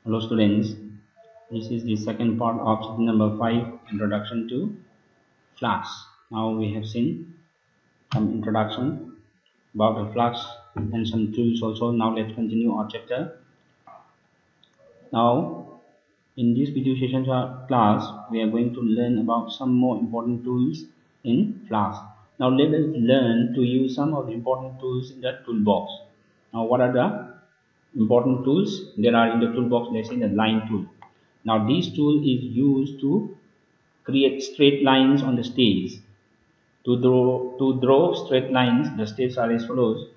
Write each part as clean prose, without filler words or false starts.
Hello students, this is the second part of chapter number 5, Introduction to Flux. Now we have seen some introduction about the flux and some tools also. Now let's continue our chapter. Now in this video session class, we are going to learn about some more important tools in flux. Now let us learn to use some of the important tools in the toolbox. Now what are the important tools there are in the toolbox? Let's say the line tool. Now this tool is used to create straight lines on the stage. To draw straight lines, the steps are as follows.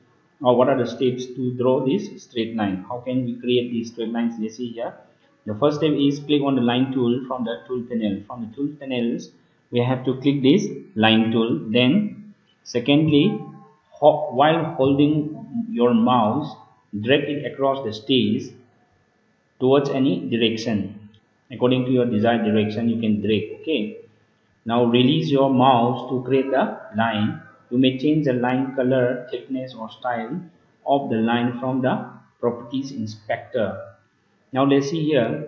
Now what are the steps to draw this straight line? How can we create these straight lines? Let's see here. The first step is click on the line tool from the tool panel. From the tool panels, we have to click this line tool. Then secondly, while holding your mouse, drag it across the stage towards any direction. According to your desired direction, you can drag. Okay. Now release your mouse to create the line. You may change the line color, thickness or style of the line from the properties inspector. Now let's see here.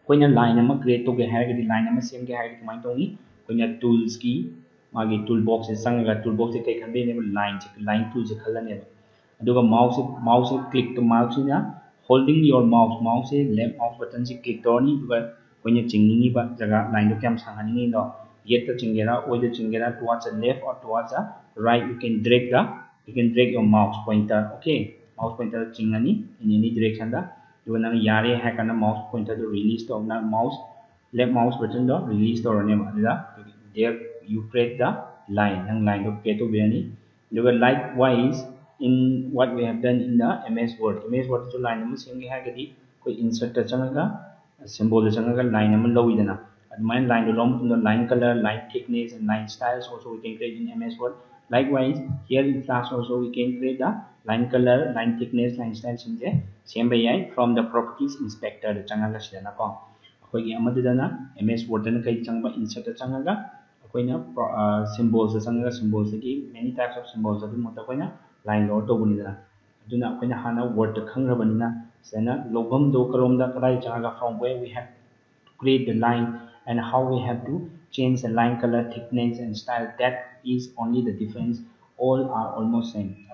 Koina line ama create to ge hai the line ama same ge hai kamai toni. Koina tools ki magi toolbox is sanga toolbox ke khan be line tool se khalane. Aduga mouse click to mouse na holding your mouse left mouse button se click toni duga koina chingni ba jaga line do kyam sangani no. Yet the chingera or the chingera towards the left or towards the right, you can drag your mouse pointer. Okay, mouse pointer chingani in any direction. Da you na yare hack and mouse pointer to release the mouse left mouse button to release the there you create the line and line of to be. You will likewise in what we have done in the MS Word. MS Word to line number same hack insert the changaga symbol the changaga line number low idana. Line the line color, line thickness, and line styles also we can create in MS Word. Likewise, here in Flash also we can create the line color, line thickness, line styles in the same way from the properties inspector. The changanga sidana ko. Akogi amadana MS Word na kai changba insert changaga. Akoina symbols changanga symbols ki many types of symbols adu mota koina line load to bunida. Aduna akoina hana word khangra banina sana lobam do karomda kadai changaga from where we have to create the line and how we have to change the line color, thickness and style. That is only the difference. All are almost same.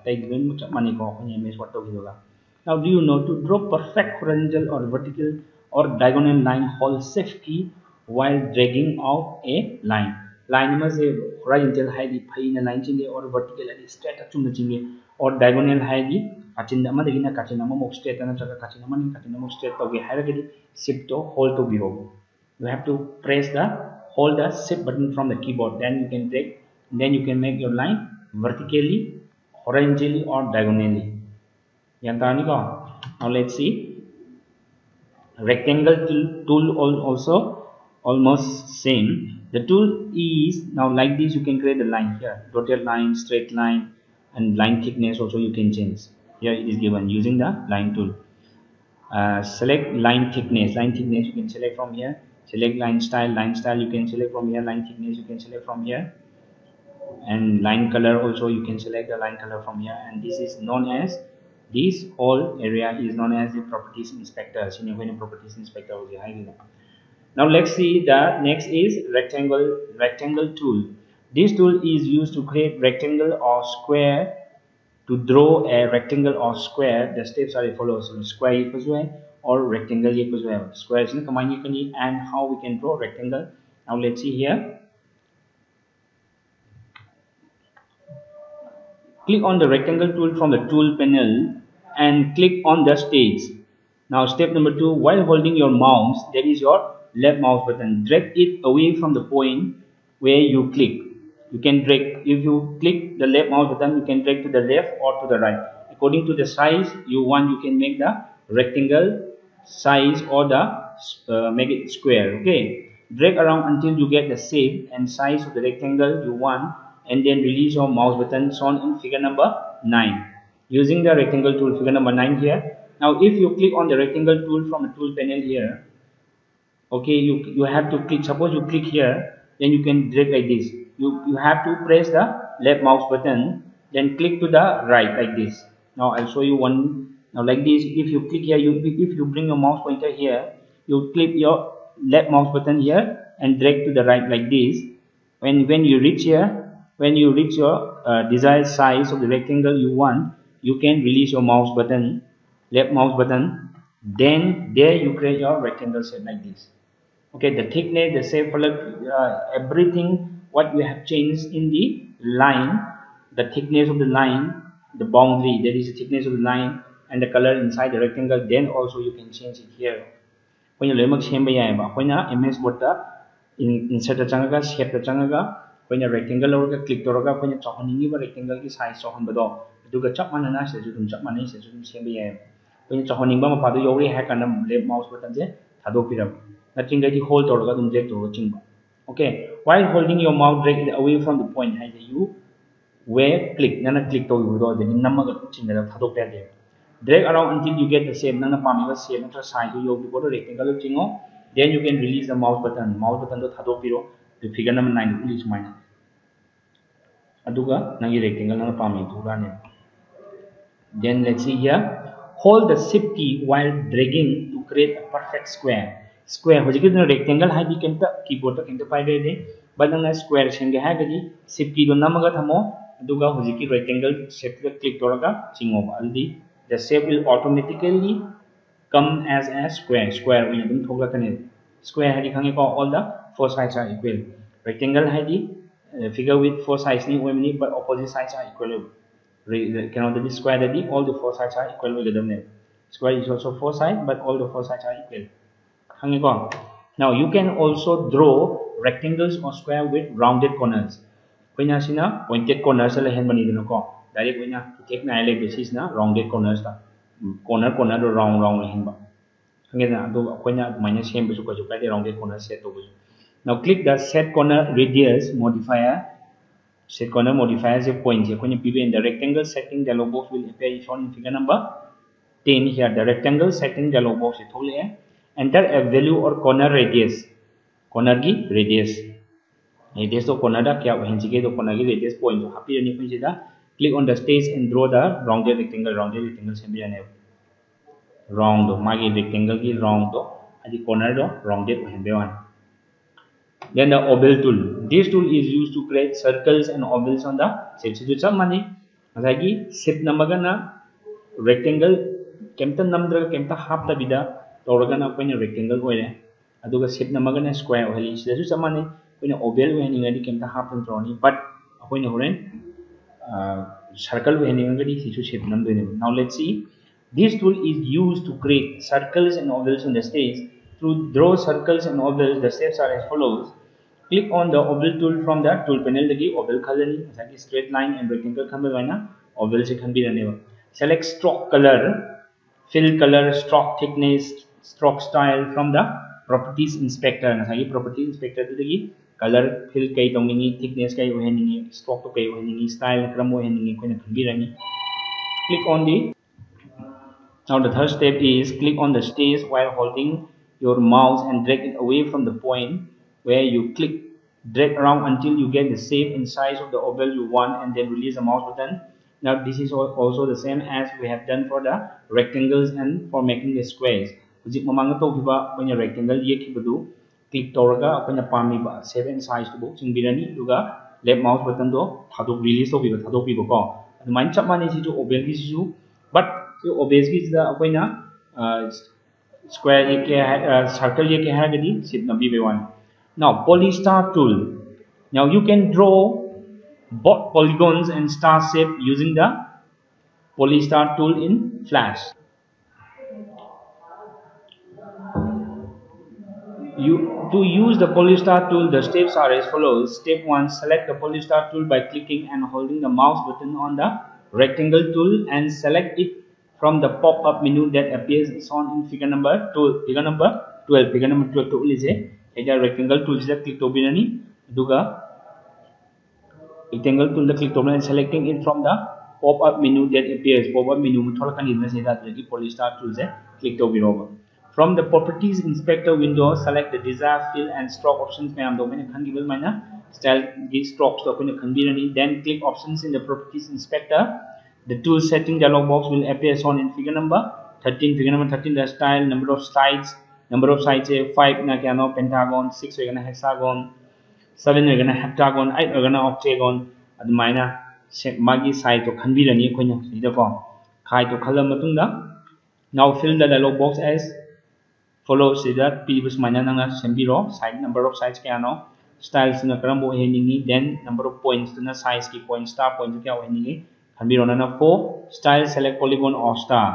Now do you know to draw perfect horizontal or vertical or diagonal line, hold shift key while dragging out a line. Line must say horizontal height line chinge or vertical straight or diagonal height straight shift to hold to behold. You have to hold the shift button from the keyboard, then you can drag, then you can make your line vertically, horizontally or diagonally. Now let's see rectangle tool also almost same. The tool is now like this. You can create a line here, dotted line, straight line and line thickness also you can change. Here it is given using the line tool. Select line thickness you can select from here. Select line style you can select from here. Line thickness you can select from here, and line color also you can select the line color from here. And this is known as, this whole area is known as the properties inspector. Properties inspector. Now let's see the next is rectangle tool. This tool is used to create rectangle or square. To draw a rectangle or square, the steps are as follows. So square equals y or rectangle equals y. Square is command and how we can draw rectangle. Now let's see here. Click on the rectangle tool from the tool panel and click on the stage. Now step number 2, while holding your mouse, that is your left mouse button, drag it away from the point where you click. You can drag, if you click the left mouse button, you can drag to the left or to the right. According to the size you want, you can make the rectangle size or the make it square. Okay, drag around until you get the shape and size of the rectangle you want, and then release your mouse button shown in figure number 9 using the rectangle tool, figure number 9 here. Now if you click on the rectangle tool from the tool panel here, okay, you have to click, suppose you click here, then you can drag like this. You have to press the left mouse button, then click to the right like this. Now I'll show you one Now like this, if you click here, if you bring your mouse pointer here, you click your left mouse button here and drag to the right like this. When you reach here, when you reach your desired size of the rectangle you want, you can release your mouse button, left mouse button. Then there you create your rectangle shape like this. Okay, the thickness, the shape, everything what we have changed in the line, the thickness of the line, the boundary, that is the thickness of the line, and the color inside the rectangle. Then also you can change it here. When you lemak semba ya ba, when na MS board ta insert ta changaga, shape ta changaga, when rectangle or click toraga, when chohaningi ba rectangle ki size chohan bado, duga chap mana na se judum chap mana se judum semba ya. When chohaning ba ma padu yori hack and left mouse button je thado piram. Nothing that you hold or drag to. Okay, while holding your mouse, drag it away from the point. You where click, nana click to you the number drag around until you get the shape. Nana pamiga shape after size you go to rectangle chingo. Then you can release the mouse button. Mouse button to thado piro. The figure number 9 is mine. Aduga nangi rectangle nana pami to. Then let's see here. Hold the shift key while dragging to create a perfect square. Square hojiki the rectangle haidi kenta keyboard ta kenta pai de but na square senge hagadi shift key do namaga thamo aduga hojiki rectangle shape ta click toraga chingo aldi the shape will automatically come as a square when you thoga kane square haidi khange ko all the four sides are equal. Rectangle haidi figure with four sides ni omni but opposite sides are equal. Cannot be square that all the four sides are equal with them. Square is also four sides, but all the four sides are equal. Now you can also draw rectangles or square with rounded corners. When you see na pointed corners, direct when you take na like this is na rounded corners ta corner round hen ba. When you minus same besu ko rounded corner set to. Now click the set corner radius modifier. Set corner modifier as a point here. When you pivot in the rectangle setting dialog box will appear shown in figure number 10 here. The rectangle setting dialog box is whole here. Enter a value or corner radius. Corner ki radius. Radius to corner da kya wahin chike to corner ki radius point. Happy ani kun sida. Click on the stage and draw the rounded rectangle. Rounded rectangle sembi ane. Round do. Magi rectangle ki round do. Adi corner do rounded wahin bewan. Then the oval tool. This tool is used to create circles and ovals on the shape. So just money. Asagi shape namagana rectangle. Kemta namdra kemta half the bida. Toragana when a rectangle oil. Aduga shape namagana square oil. So just money when oval when you get kemta half and trony. But when you circle when you get shape number. Now let's see. This tool is used to create circles and ovals on the stage. To draw circles and ovals, the steps are as follows. Click on the oval tool from the tool panel. The oval color is straight line and rectangle oval se khan bhi select stroke color, fill color, stroke thickness, stroke style from the properties inspector. Properties inspector to color, fill kai dongingi, thickness kai waheningi, stroke to kai waheningi, style kram waheningi koi na khan bhi click on the. Now the third step is click on the stage while holding your mouse and drag it away from the point where you click. Drag around until you get the shape and size of the oval you want and then release the mouse button. Now this is also the same as we have done for the rectangles and for making the squares. When your rectangle click toraga when the shape and size to book birani left mouse button do release of the mind chap man is to oval but you obviously the square circle shape number 1. Now Polystar tool. Now you can draw both polygons and star shape using the Polystar tool in Flash. To use the Polystar tool, the steps are as follows. Step 1. Select the Polystar tool by clicking and holding the mouse button on the rectangle tool and select it from the pop-up menu that appears shown in figure number 12. Figure number 12 tool is a rectangle tool is click to binani duga rectangle tool the click to and selecting it from the pop-up menu that appears. Pop-up menu Polystar tool is click to binova. From the properties inspector window, select the desired fill and stroke options. Style these strokes then click options in the properties inspector. The tool setting dialog box will appear as shown in figure number 13. Figure number 13, the style, number of sides. Number of sides 5 na kya no pentagon, 6 na hexagon, 7 na heptagon, 8 na octagon. Adumaina magi side to khanbirani akoina sida ko khai to khalam matungda. Now fill the dialog box as follows. Sida previous mana nanga sembiro side, number of sides kya no, styles na karambo heningi, then number of points na size ki point star point kya heningi khanbiro na 4. Style, select polygon or star.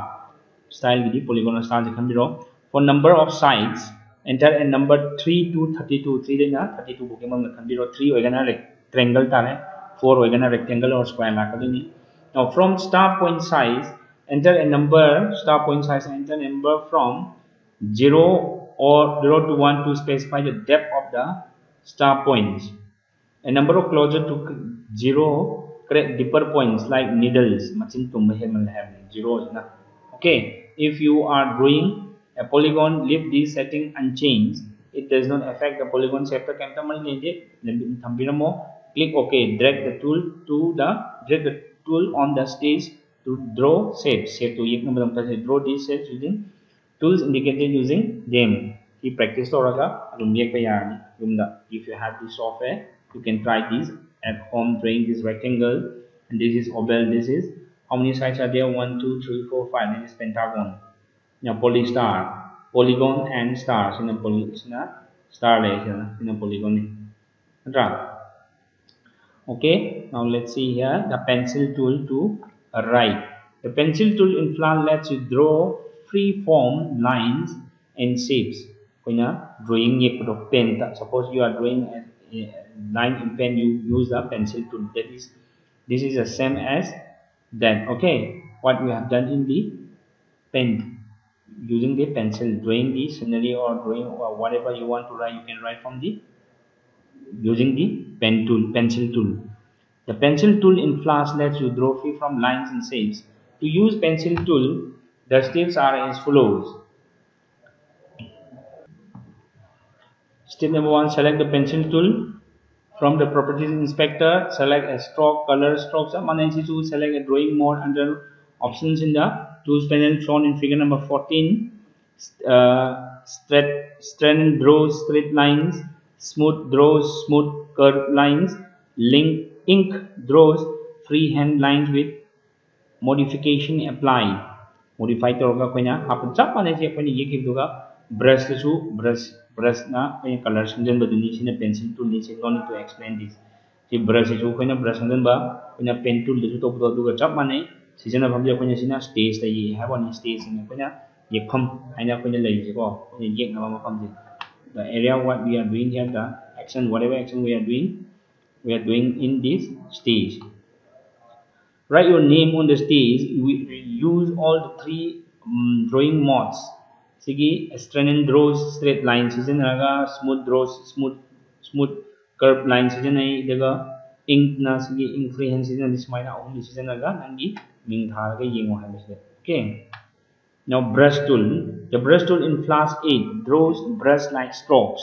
Style gidi polygon or star je khanbiro. For number of sides, enter a number 3 to 32. 3 na 32 bukemam na khanbiro. 3 oigana rectangle tare, 4 oigana rectangle or square la kadini. Now from star point size, enter a number, star point size, enter a number from 0 or 0 to 1 to specify the depth of the star points. A number of closer to 0 create deeper points like needles. Machin tumba hemal have 0 is na. Okay, if you are drawing a polygon, leave this setting unchanged. It does not affect the polygon shape. Click OK. Drag the tool on the stage to draw shapes. Draw these shapes using tools indicated using them. He practice if you have this software, you can try this at home, drawing this rectangle, and this is oval. This is how many sides are there? 1, 2, 3, 4, 5. This is pentagon. Now polystar, polygon and stars in a star in a polygon. Okay, now let's see here the pencil tool to write. The pencil tool in Flash lets you draw free form lines and shapes. Drawing pen. Suppose you are drawing a line in pen, you use the pencil tool. This is the same as that. Okay, what we have done in the pen, using the pencil, drawing the scenery or drawing or whatever you want to write, you can write from the using the pencil tool. The pencil tool in Flash lets you draw free from lines and shapes. To use pencil tool, the steps are as follows. Step number 1, select the pencil tool. From the properties inspector, select a stroke, color strokes. Select a drawing mode under options in the tools panel shown in figure number 14. Straighten draws straight lines, smooth draws smooth curved lines, ink draws freehand lines with modification applied. Modify toroga koina happen chap mane je koina yekib duga brush na color sanjan baduni sina pencil tool ni no need to explain this. Si brush su koina brush sanjan ba koina pen tool de to do duga chap mane sijana bhamja koina sina stage ta yi have on stage ni koina yekham aina koina lai je ko koina yek na ma pham je. The area what we are doing here, the action, whatever action we are doing in this stage. Write your name on the stage. We use all the 3 drawing modes. Sige, straighten draws straight lines. Smooth draws smooth curved lines. Ink na sige ink freehand season this minor only season nangi ming tharaga yengo habis. Okay. Now brush tool. The brush tool in Flash 8 draws brush like strokes.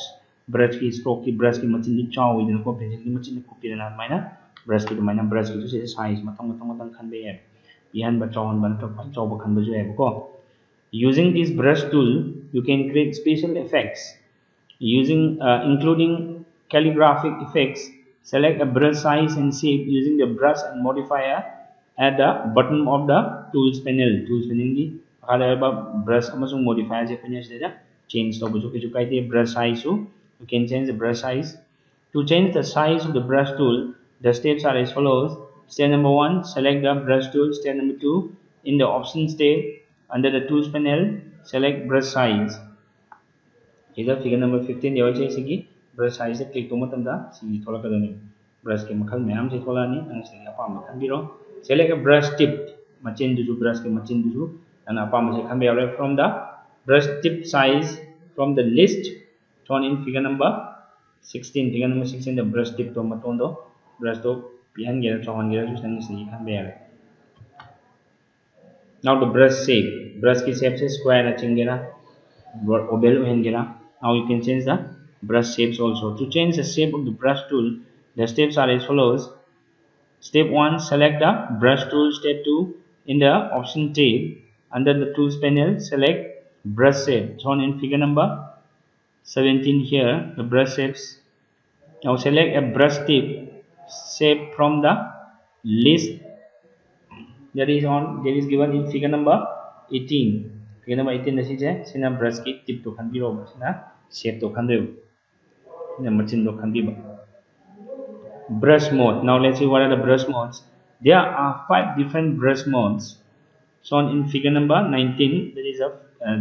Brush ki stroke ki brush ki machin di chaw idin ko pencil ki machin ko pirana minor brush ki minor brush ki to size matang khan be hai. Ihan ba chaw ban to chaw ba khan ba jo hai ko. Using this brush tool, you can create special effects using including calligraphic effects. Select a brush size and shape using the brush and modifier at the bottom of the tools panel. Tools panel brush amasung modifier je change to brush size. You can change the brush size. To change the size of the brush tool, the steps are as follows. Step number 1, select the brush tool. Step number 2, in the options tab under the tools panel, select brush size. Either figure number 15 brush size click to matamda brush ke makhal mayam se tholani ang se apam khan biro. Select a brush tip machin du brush ke machin du and apam se khan be from the brush tip size from the list shown in figure number 16. Figure number 16, the brush tip to matondo brush to pihan gera chawan gera su sang se khan be. Now the brush shape. Brush ki shape se square na chingera oval hengera. Now you can change the brush shapes also. To change the shape of the brush tool, the steps are as follows. Step 1, select the brush tool. Step 2, in the option tab under the tools panel, select brush shape shown in figure number 17 here, the brush shapes. Now select a brush tip shape from the list that is given in figure number 18. Figure number 18 is sina brush ki tip to khanbiro sina shape to khanbiro sina machine to khanbiba. Brush mode. Now let's see what are the brush modes. There are 5 different brush modes shown in figure number 19. There is a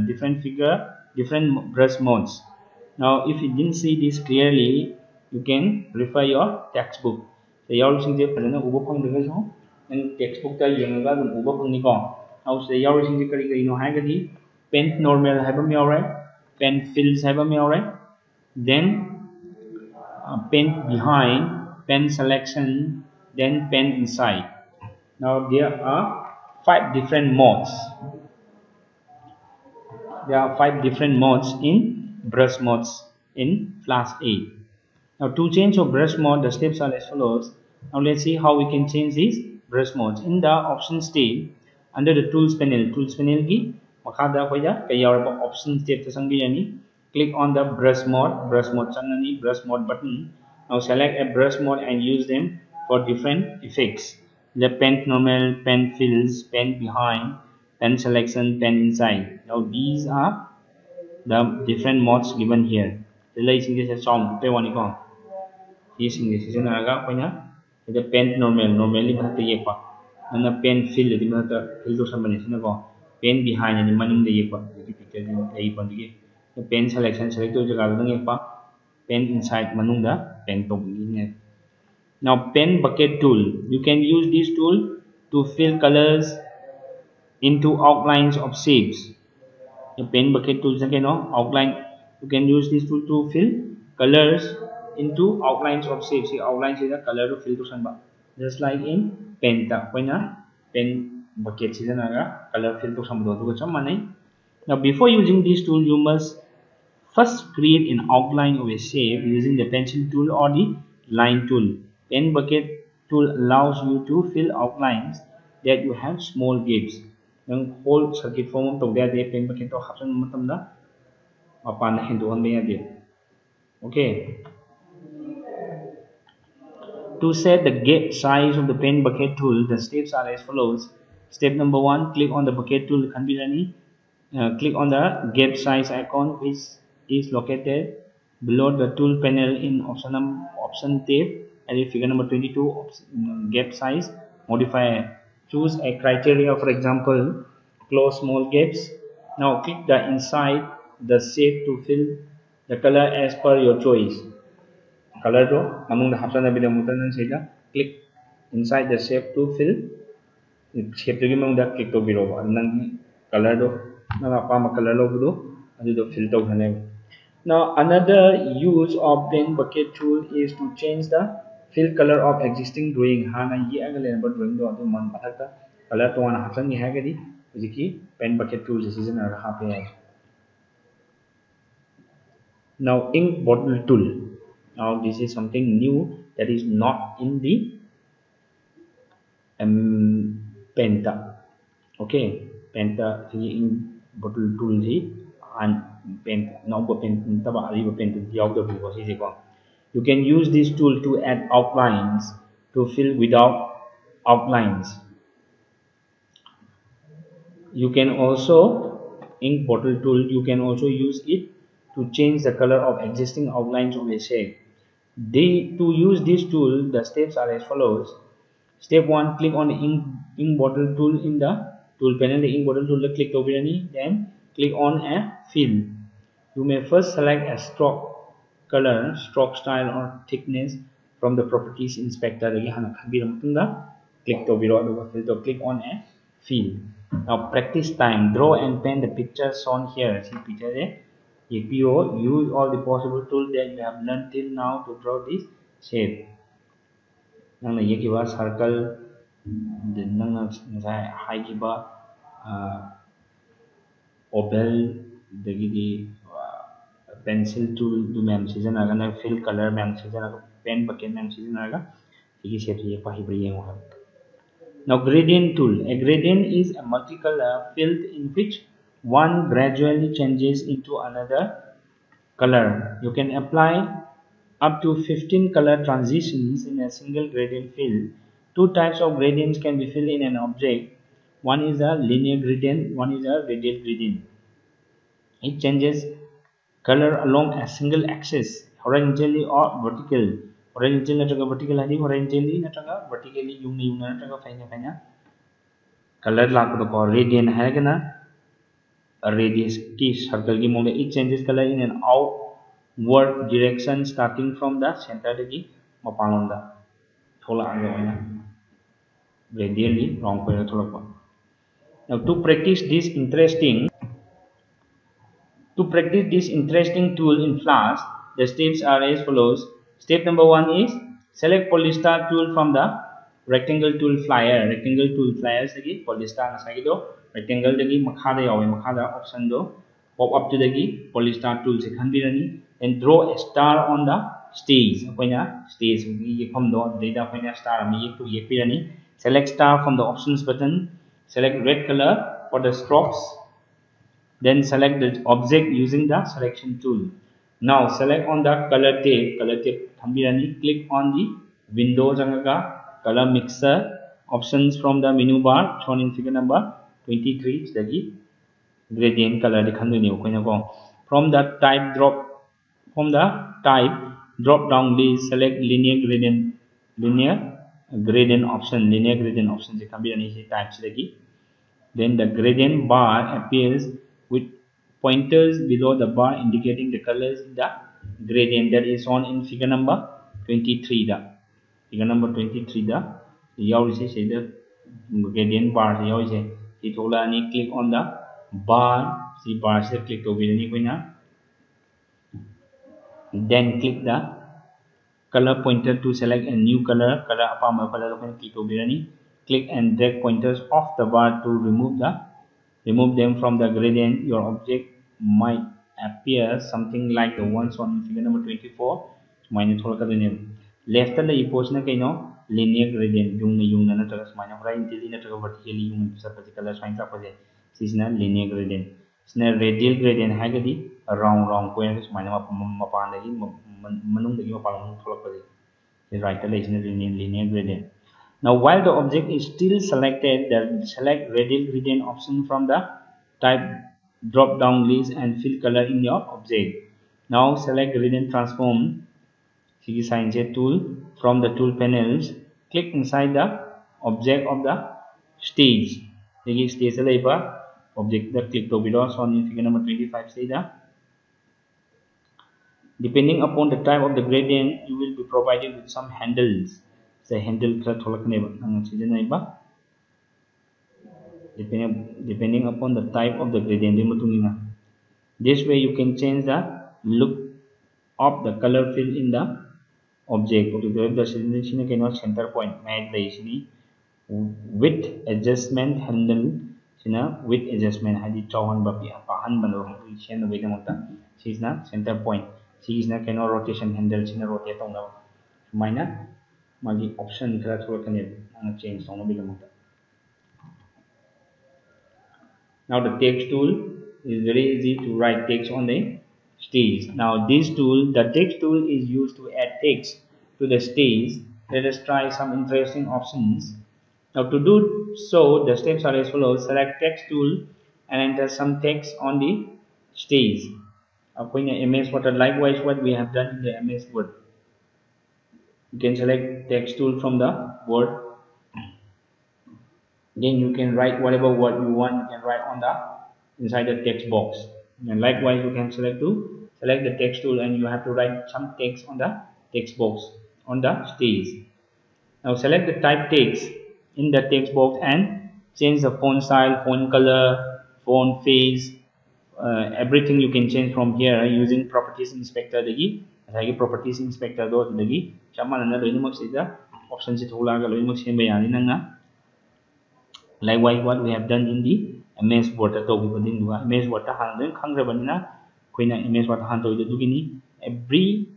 different brush modes. Now if you didn't see this clearly, you can refer your textbook. So yaurusing je padana ubo phang daga so and textbook ta yenga dum ubo phang ni ko. Now so yaurusing je kari kari no haigadi pen normal haibam yaure, pen fills haibam yaure, then pen behind, pen selection, then pen inside. Now there are 5 different modes. There are 5 different modes in brush modes in class A. Now to change your brush mode, the steps are as follows. Now let's see how we can change these brush modes. In the options tab, under the tools panel ki makhada hoida kayaraba options tab tasangirani. Click on the brush mode channani, brush mode button. Now select a brush mode and use them for different effects. The pen normal, pen fills, pen behind, pen selection, pen inside. Now these are the different modes given here. The lacing is a song pay one icon. This is an aga the pen normally but the yepa. And the pen fill the fill to somebody pen behind and the money the yepa. The pen selection select to the yepa, pen inside manunda, pen to. Now pen bucket tool. You can use this tool to fill colors into outlines of shapes. The pen bucket tool is outline. You can use this tool to fill colors into outlines of shapes. See, outlines is a color to fill to sunba. Just like in pen pen bucket is a color fill to sunba. Now before using this tool, you must first create an outline of a shape using the pencil tool or the line tool. Pen bucket tool allows you to fill outlines that you have small gaps. The whole circuit form of the pen bucket to happen mapan hinduan be. Okay. To set the gap size of the pen bucket tool, the steps are as follows. Step number 1, click on the bucket tool. Click on the gap size icon, which is located below the tool panel in option tab and figure number 22 gap size modifier. Choose a criteria, for example close small gaps. Now click the inside the shape to fill the color as per your choice. Color to among the hapsan click inside the shape to fill shape to among the click to below color do color do fill to. Now another use of pen bucket tool is to change the fill color of existing drawing. Hana ye agaleba drawing do adu man pathaka color to one hapsan ni hagadi hujiki pen bucket tool decision ar hape. Now ink bottle tool. Now this is something new that is not in the penta. Okay, penta ink bottle tool and pen now pen taba ariba pen you can use this tool to add outlines to fill without outlines. You can also ink bottle tool. You can also use it to change the color of existing outlines of a shape. To use this tool, the steps are as follows. Step 1, click on the ink bottle tool in the tool panel. The ink bottle tool click over then click on a fill. You may first select a stroke color, stroke style or thickness from the properties inspector. Click on a fill. Now practice time. Draw and paint the picture shown here. See picture there. Use all the possible tools that you have learned till now to draw this shape. Circle, the high oval, the pencil tool, fill color, pen bucket, Now gradient tool. A gradient is a multicolor field in which one gradually changes into another color. You can apply up to 15 color transitions in a single gradient field. Two types of gradients can be filled in an object. One is a linear gradient, one is a radial gradient. It changes color along a single axis, horizontally or vertical. Horizontal natraga vertical hadi horizontally natraga vertically yungna natraga faina color lakdo ko radiant haigana a radius ki circle ki mode it changes color in an outward direction starting from the center ki mapalonda thola age oina radially wrong ko thola. Now to practice this interesting tool in Flash, the steps are as follows. Step number 1 is select Polystar Tool from the rectangle tool flyer. Rectangle tool flyer sagi Polystar nasagi do rectangle dagi makhada yawe makhada option do pop up to dagi Polystar tool se khanbirani and draw a star on the stage. Apoina stage gi yekham do data apoina star mi yek to yekpirani. Select star from the options button. Select red color for the strokes. Then select the object using the selection tool. Now select on the color tape thambirani. Click on the window jangaga color mixer options from the menu bar shown in figure number 23 dagi gradient color dikhanduni koina ko. From the type drop down list select linear gradient option se thambirani se type dagi. Then the gradient bar appears with pointers below the bar indicating the colors in the gradient that is shown in figure number 23 da. Figure number 23 da. You say the gradient bar it only click on the bar. See bar se click to then click the color pointer to select a new color apama color click to click and drag pointers off the bar to remove them from the gradient. Your object might appear something like the ones on figure number 24. Left the portion linear gradient yung natraga smina horizontally natraga vertically yung sa particular sign ka pwede sisna linear gradient sina radial gradient hagadi round ko yan smina mapan dagi manung dagi mapan tholak pwede is right linear gradient. Now while the object is still selected, select radial gradient option from the type drop down list and fill color in your object. Now select gradient transform tool from the tool panels. Click inside the object of the stage. Stage object the click to below shown in figure number 25 say depending upon the type of the gradient, you will be provided with some handles. Say handle depending upon the type of the gradient. This way you can change the look of the color fill in the object. The center point made width adjustment handle width adjustment hadi chauhan bapi apahan bano chen way the is na center point. She is na rotation handle sina rotate on the minor magi option change on the. Now the text tool is very easy to write text on the stage. Now the text tool is used to add text to the stage. Let us try some interesting options. Now to do so, the steps are as follows. Select text tool and enter some text on the stage. MS Word. Likewise, what we have done in the MS Word. You can select text tool from the Word. Then you can write whatever word you want. You can write on the inside the text box. And likewise, you can select the text tool and you have to write some text on the text box on the stage. Now select the type text in the text box and change the font style, font color, font face, everything you can change from here using properties inspector properties inspector option likewise what we have done in the MS Word MS Word MS Word every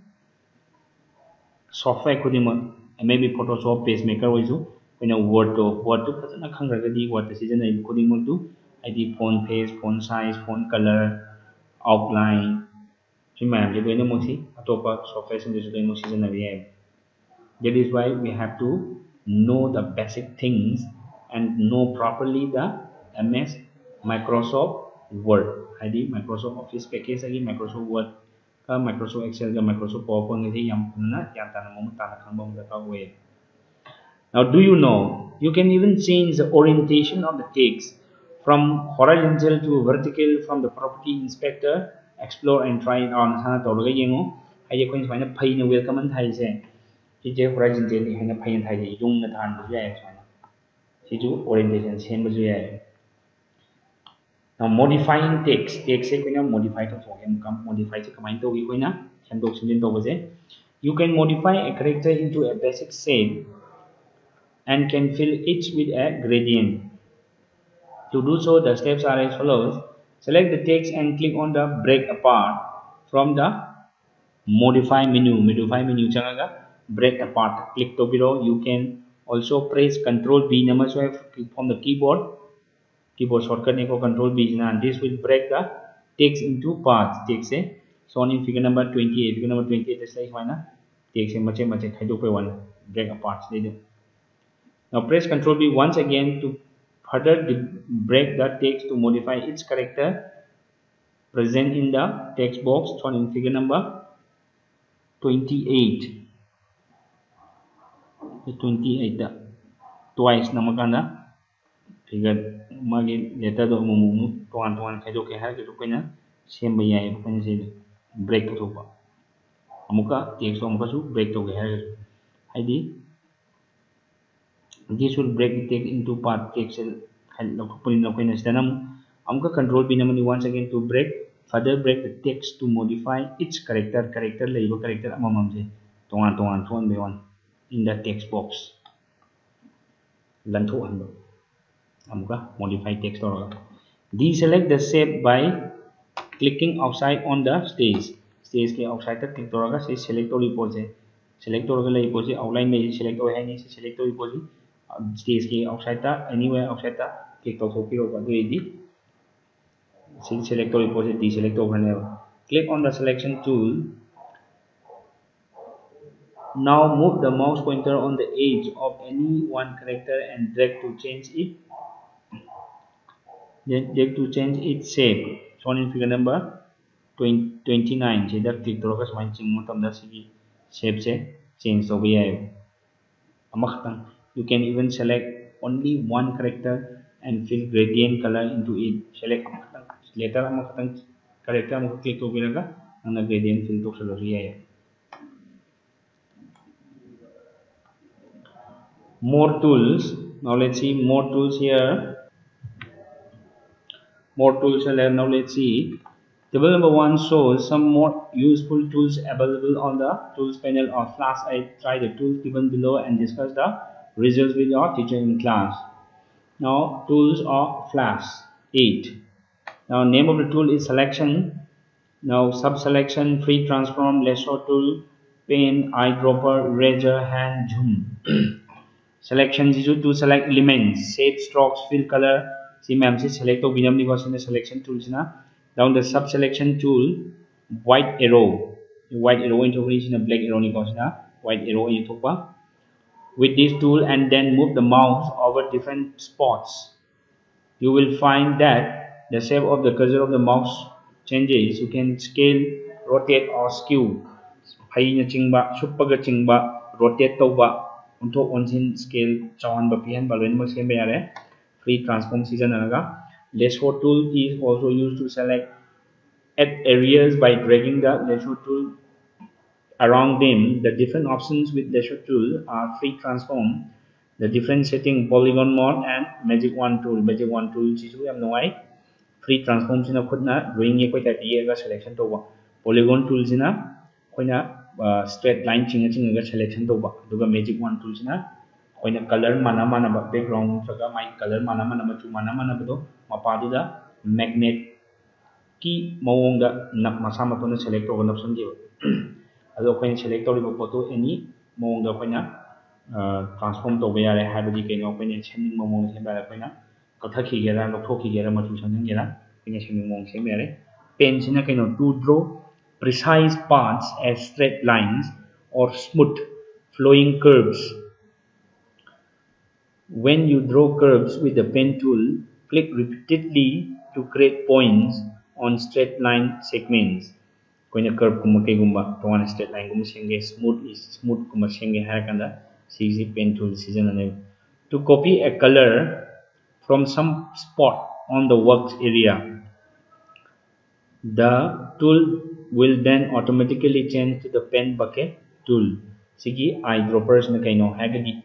software maybe Photoshop pacemaker also when a word to fazana khangragadi word decision I coding to ID font face, font size, font color, outline. So ma'am, you going to mosi atopa software in this going to that is why we have to know the basic things and know properly the MS Microsoft Word. ID Microsoft Office package lagi Microsoft Word ka Microsoft Excel ka Microsoft PowerPoint kasi yang na yang tanah mo tanah kang bang way. Now, do you know you can even change the orientation of the text from horizontal to vertical from the property inspector? Explore and try it on. Sana tawag yengo. Ay ko yung sana pay na welcome and thai se. Si je horizontal ni hanya pay na thai je yung na than bu ya sana. Si ju orientation same bu ya. Now modifying text se ko na modify to so em kam modify se kamai to ko na sem dok sin to bu je. You can modify a character into a basic shape and can fill each with a gradient. To do so, the steps are as follows. Select the text and click on the break apart from the modify menu. Modify menu changaga break apart. Click to below. You can also press Ctrl B number from the keyboard. Keyboard shortcut neko Ctrl B and this will break the text into parts. Text shown in figure number 28. Figure number 28 is like text mache one break apart. Now press Ctrl B once again to further break the text to modify its character present in the text box shown in figure number 28. 28 twice namakana figure magi letter do mumu tuan kaido ke har ke koina same bayai koina se break to ba amuka text amuka su break to ke har ID this will break the text into part text Control B once again to further break the text to modify its character label character tongan in the text box modify text deselect the shape by clicking outside on the stage ke outside ta click toraga se select select outline select select stage ke outside ta anywhere outside ta click select deselect click on the selection tool. Now move the mouse pointer on the edge of any one character and drag to change its shape shown in figure number 29 se da click toraga smile ching tam da sigi shape se change to be you can even select only one character and fill gradient color into it. Select later character click to gradient fill to more tools. Now let's see more tools here. More tools now let's see. Table number 1 shows some more useful tools available on the tools panel of class. I try the tools given below and discuss the results with your teacher in class. Now tools of Flash 8. Now name of the tool is selection. Now sub-selection, free transform, lasso tool, pen, eyedropper, eraser, hand, zoom. Selection is to select elements, shape, strokes, fill color. See ma'am, select to binamni was in the selection tools na. Down the sub-selection tool, white arrow. White arrow into a black arrow ni white arrow in topa. With this tool and then move the mouse over different spots. You will find that the shape of the cursor of the mouse changes. You can scale, rotate or skew. Hayina chingba, suppaga chingba, rotate toba, unto onsin scale chawan bapihan balwen mo scale bayare. Free transform season anaga. Lasso tool is also used to select at areas by dragging the lasso tool around them. The different options with lasso tool are free transform, the different setting, polygon mode and magic wand tool. Magic wand tool is free transform sina khudna drawing ye koi type ga selection to ba. Polygon tool sina koina straight line chinga ga selection to ba. Duga magic wand tool sina koina color mana ba background saga my color mana ba chu mana ba do mapa da magnet ki mawonga nak masa mato na select to ga option di ado koina select to photo any mawonga koina transform to be a habit again when it's sending moments in Balapena, Kotaki Gera, Lokoki Gera, Matusan Gera, finishing moments in Mary. Pens in a kind of to draw precise paths as straight lines or smooth flowing curves. When you draw curves with the pen tool, click repeatedly to create points on straight line segments. When a curve kuma kaigumba to one straight line kuma senge smooth kuma senge harakanda CZ pen tool season. To copy a color from some spot on the works area, the tool will then automatically change to the pen bucket tool. Sigi eyedroppers na kaino hagadi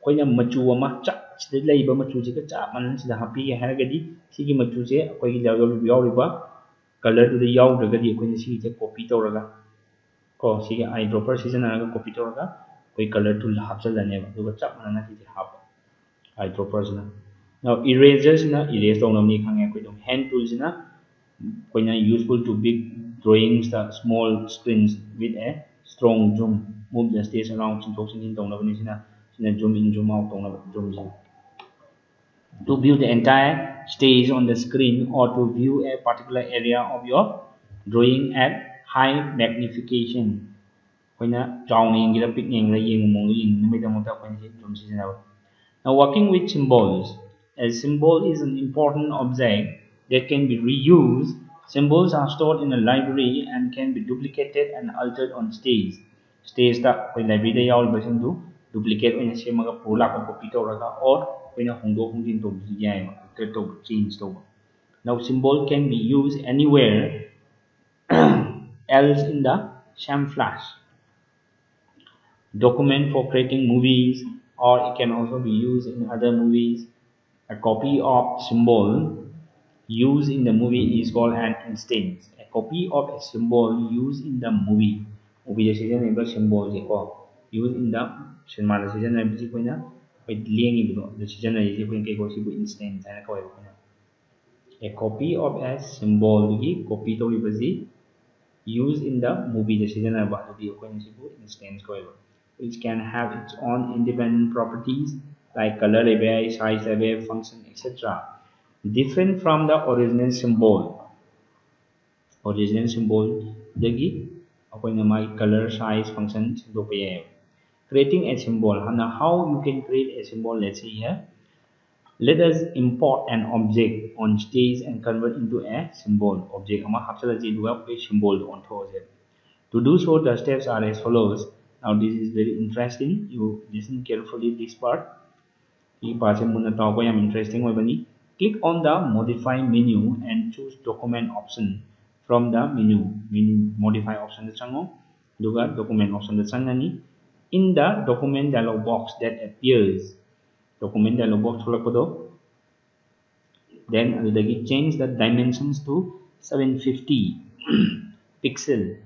koina machu ama cha sida leiba machu se ka cha man sida happy hagadi sigi machu se koi yauriba color to the yauragadi koina sigi se copy tawraga ko sigi eyedropper season aga copy tawraga koi color tool hapjalane ba duga cha man na sigi hap eyedroppers na. Now erasers na erase tawnamni khange koi dum hand tools na useful to big drawings, the small screens with a strong zoom. Move the stage around zoom in, zoom out, zoom in. To view the entire stage on the screen or to view a particular area of your drawing at high magnification. Now working with symbols. A symbol is an important object that can be reused. Symbols are stored in a library and can be duplicated and altered on stage. Stage da koi library da yawl basin du duplicate oina semaga pula ka copy tawraga or oina hongdok hongjin to yai to change to. Now symbol can be used anywhere else in the same flash document for creating movies, or it can also be used in other movies. A copy of symbol used in the movie is called an instance. A copy of a symbol used in the movie decision symbol used in the cinema decision the instance. A copy of a symbol copy to used in the movie decision instance which can have its own independent properties like color array, size array, function, etc. different from the original symbol. Original symbol dagi akoina my color, size, function creating a symbol. Now how you can create a symbol? Let's see here. Let us import an object on stage and convert into a symbol. Object ama hapsalaji duga a symbol on those. To do so, the steps are as follows. Now this is very interesting. You listen carefully this part. This part is interesting. Click on the modify menu and choose document option from the menu. Modify option the chango. Duga document option the changani. In the document dialog box that appears. Document dialog box then change the dimensions to 750 pixel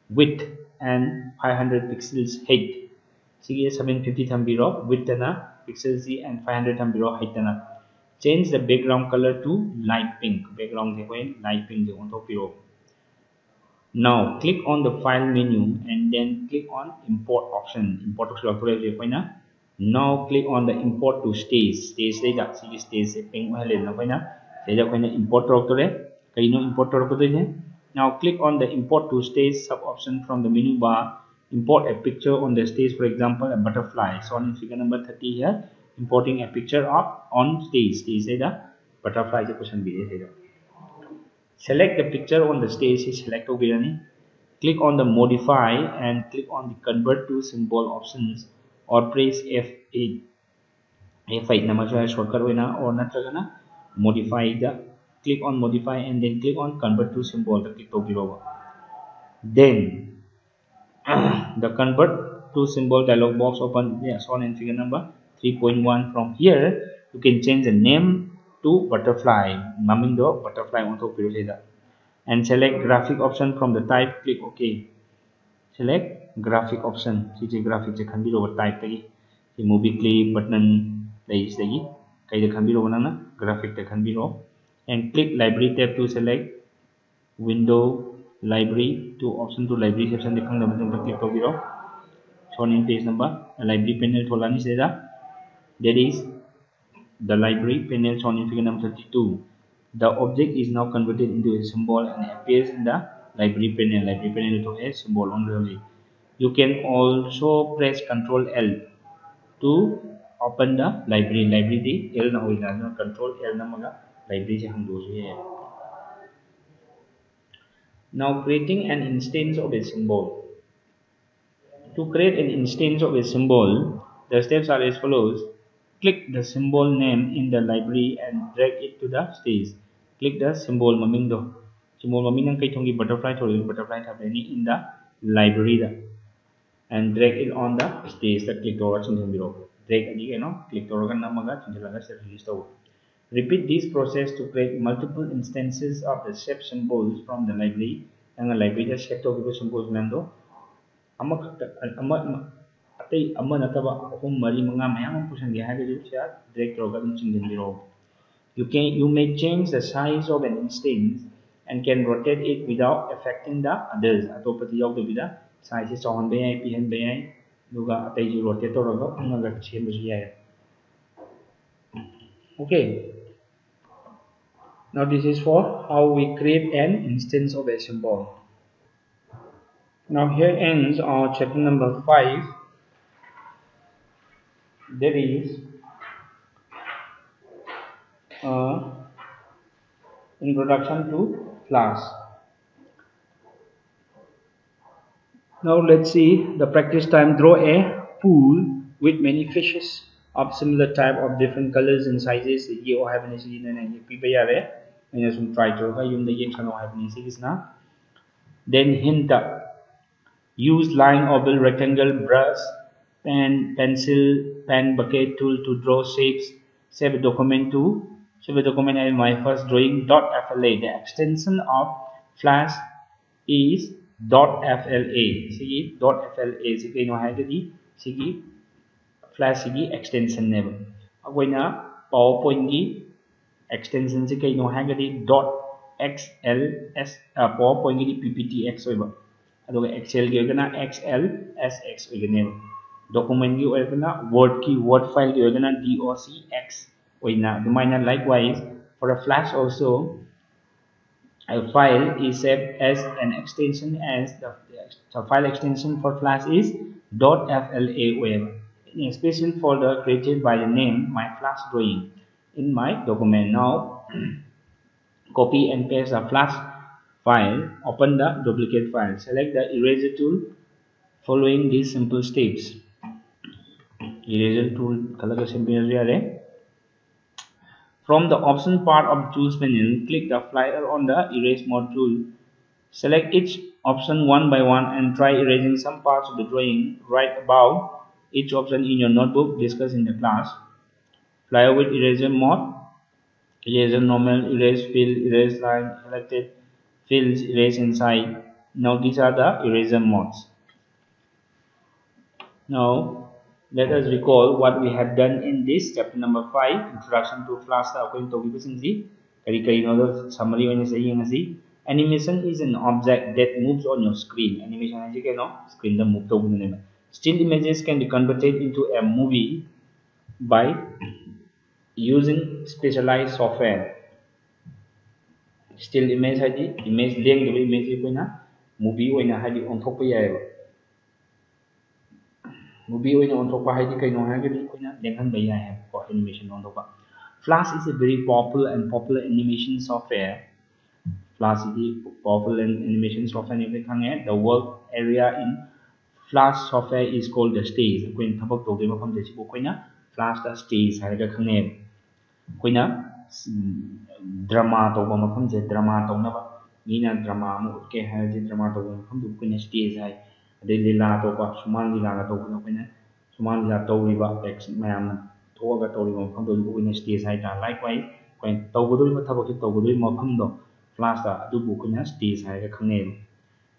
width and 500 pixels height. See 750 thambiro width na pixels and 500 thambiro height na. Change the background color to light pink. Background light pink on top. Now click on the file menu and then click on import option. Import option. Now click on the import to stage. Stage stage pink import import. Now click on the import to stage sub option from the menu bar. Import a picture on the stage, for example a butterfly. So in figure number 30 here, importing a picture of on stage. Stage the butterfly select the picture on the stage. Select click on the modify and click on the convert to symbol options or press F8. F8 nama shortcut or natragana modify the click on modify and then click on convert to symbol. Click to then the convert to symbol dialog box open. Shown in figure number 3.1. From here you can change the name to butterfly. Naming the butterfly on top and select graphic option from the type. Click OK. Select graphic option. See graphic can be over type the movie clip button place graphic can be and click library tab to select window library to option to library section click shown in page number library panel tholani seda, that is the library panel shown in figure number 32. The object is now converted into a symbol and appears in the library panel. Library panel to a symbol only. You can also press Ctrl L to open the library. Library di L na hoina Ctrl L na maga library se hang dosu ye. Now creating an instance of a symbol. To create an instance of a symbol, the steps are as follows. Click the symbol name in the library and drag it to the stage. Click the symbol maming do. Symbol maming ng kaitongi butterfly tabani in the library da. And drag it on the stage that click over chingin biro. Drag adi click over kan namaga chingilaga set release to. Repeat this process to create multiple instances of the shape symbols from the library. And the library the shape to give symbols mando. Atay nataba ahum mari mga mayamang pusangi hagadu siya drag tawag ang chingin biro. You may change the size of an instance and can rotate it without affecting the others. Atopati yaw bida size is on bayay pihan bayay duga atay ji rotate tawag ang naga change siya. Okay. Now this is for how we create an instance of a symbol. Now here ends our chapter number 5. There is introduction to class. Now let's see the practice time. Draw a pool with many fishes of similar type of different colors and sizes. Ye o have an issue na pipayare and some try to yung the ye channel have an issue na. Then hint use line, oval, rectangle, brush, pen, pencil, pen, bucket tool to draw shapes. Save a document in my first drawing. .fla. The extension of Flash is .fla. Sige .fla. Sige no hai di. Sige Flash sige extension name. Akoina PowerPoint gi extension se kai no hai di .xls PowerPoint gi PPTX oiba. Aduga Excel gi ogana XLSX ogana. Document gi ogana Word ki Word file gi ogana DOCX oina. Dumaina likewise for a Flash also a file is saved as an extension as the file extension for Flash is .fla web. In a special folder created by the name my Flash drawing in my document. Now copy and paste the Flash file. Open the duplicate file. Select the eraser tool following these simple steps. Eraser tool kalaga simple. From the option part of the tools panel, click the flyer on the erase mode tool. Select each option one by one and try erasing some parts of the drawing. Write about each option in your notebook. Discuss in the class. Flyer with eraser mode. Eraser normal, erase fill, erase line, selected fills, erase inside. Now these are the eraser modes. Now let us recall what we have done in this chapter number 5, introduction to Flash. Summary. Animation is an object that moves on your screen. Animation is screen the move. Still images can be converted into a movie by using specialized software. Still image image link the image movie on top of movie on top of animation on top. Flash is a very popular animation software. Flash is popular animation software. The work area in Flash software is called the stage. Flash the stage drama drama Nina drama drama stage Lila topa suman lila to suman lila to text mayam thoga to stage likewise when to Flash stage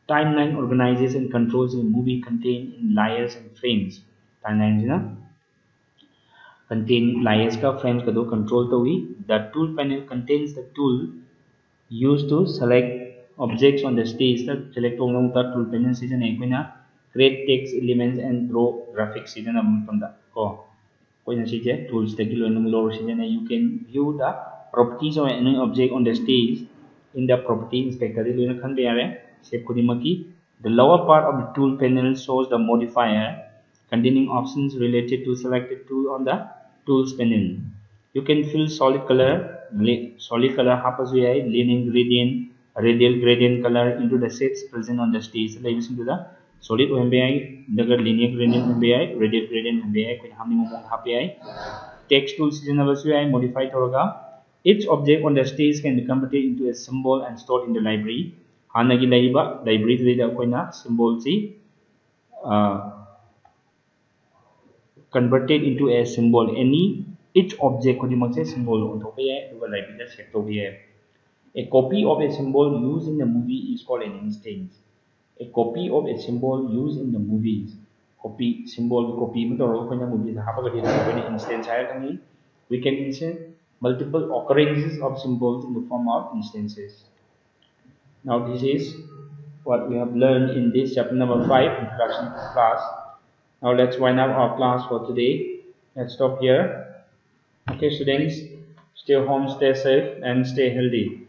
timeline organizes and controls a movie contained in layers and frames. Timeline contain layers ka frames ka do control to the tool panel contains the tool used to select objects on the stage. Select tool panel season create text elements and draw graphics tools you can view the properties of any object on the stage in the property inspector. The lower part of the tool panel shows the modifier containing options related to selected tool on the tools panel. You can fill solid color linear gradient, radial gradient color into the sets present on the stage. Listen to the solid linear gradient radial gradient text tools modify each object on the stage can be converted into a symbol and stored in the library. Hanagi library symbol converted into a symbol. Each object symbol on top library. A copy of a symbol used in the movie is called an instance. A copy of a symbol used in the movies. Copy symbol copy movies instance. We can insert multiple occurrences of symbols in the form of instances. Now this is what we have learned in this chapter number 5, Introduction to Class. Now let's wind up our class for today. Let's stop here. Okay students, stay home, stay safe and stay healthy.